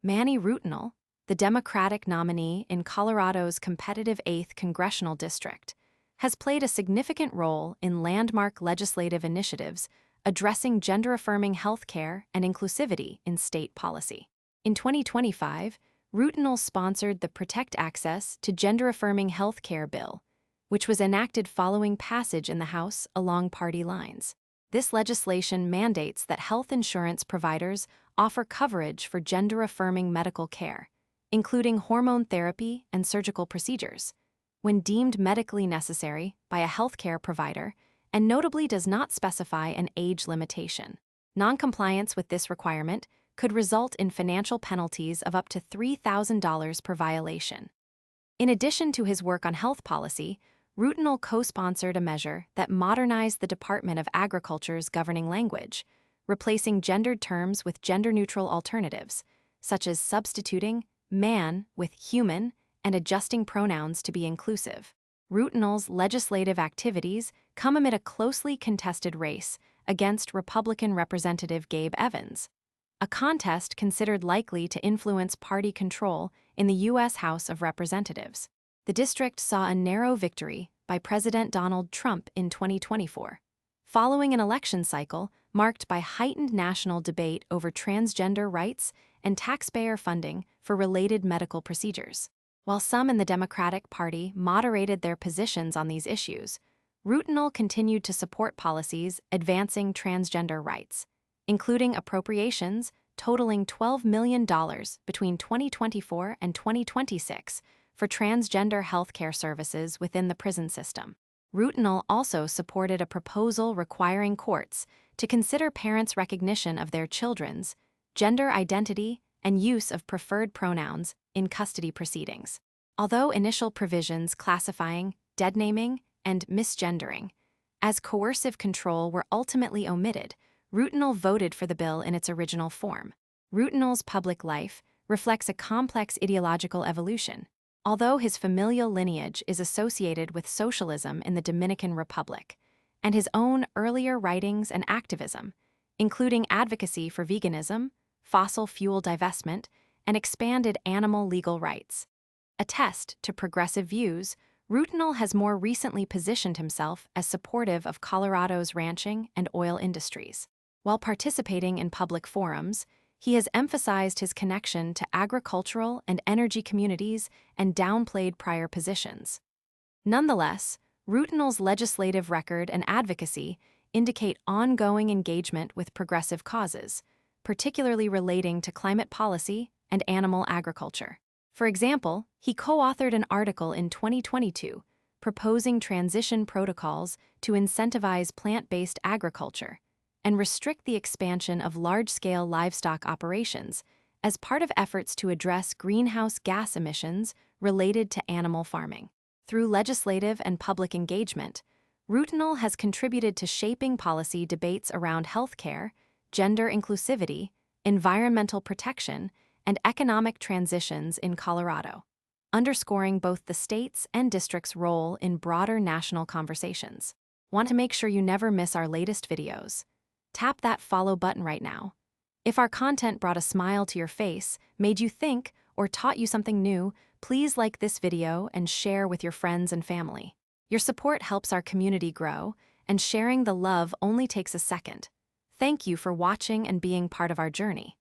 Manny Rutinel, the Democratic nominee in Colorado's competitive 8th congressional district, has played a significant role in landmark legislative initiatives addressing gender-affirming health care and inclusivity in state policy. In 2025, Rutinel sponsored the Protect Access to Gender-Affirming Health Care bill, which was enacted following passage in the House along party lines. This legislation mandates that health insurance providers offer coverage for gender-affirming medical care, including hormone therapy and surgical procedures, when deemed medically necessary by a healthcare provider, and notably does not specify an age limitation. Noncompliance with this requirement could result in financial penalties of up to $3,000 per violation. In addition to his work on health policy, Rutinel co-sponsored a measure that modernized the Department of Agriculture's governing language, replacing gendered terms with gender-neutral alternatives, such as substituting man with human and adjusting pronouns to be inclusive. Rutinel's legislative activities come amid a closely contested race against Republican Representative Gabe Evans, a contest considered likely to influence party control in the U.S. House of Representatives. The district saw a narrow victory by President Donald Trump in 2024, following an election cycle marked by heightened national debate over transgender rights and taxpayer funding for related medical procedures. While some in the Democratic Party moderated their positions on these issues, Rutinel continued to support policies advancing transgender rights, including appropriations totaling $12 million between 2024 and 2026 for transgender health care services within the prison system. Rutinel also supported a proposal requiring courts to consider parents' recognition of their children's gender identity and use of preferred pronouns in custody proceedings. Although initial provisions classifying deadnaming and misgendering as coercive control were ultimately omitted, Rutinel voted for the bill in its original form. Rutinel's public life reflects a complex ideological evolution. Although his familial lineage is associated with socialism in the Dominican Republic, and his own earlier writings and activism, including advocacy for veganism, fossil fuel divestment, and expanded animal legal rights, attest to progressive views, Rutinel has more recently positioned himself as supportive of Colorado's ranching and oil industries. While participating in public forums, he has emphasized his connection to agricultural and energy communities and downplayed prior positions. Nonetheless, Rutinel's legislative record and advocacy indicate ongoing engagement with progressive causes, particularly relating to climate policy and animal agriculture. For example, he co-authored an article in 2022 proposing transition protocols to incentivize plant-based agriculture and restrict the expansion of large-scale livestock operations as part of efforts to address greenhouse gas emissions related to animal farming. Through legislative and public engagement, Rutinel has contributed to shaping policy debates around healthcare, gender inclusivity, environmental protection, and economic transitions in Colorado, underscoring both the state's and district's role in broader national conversations. Want to make sure you never miss our latest videos? Tap that follow button right now. If our content brought a smile to your face, made you think, or taught you something new, please like this video and share with your friends and family. Your support helps our community grow, and sharing the love only takes a second. Thank you for watching and being part of our journey.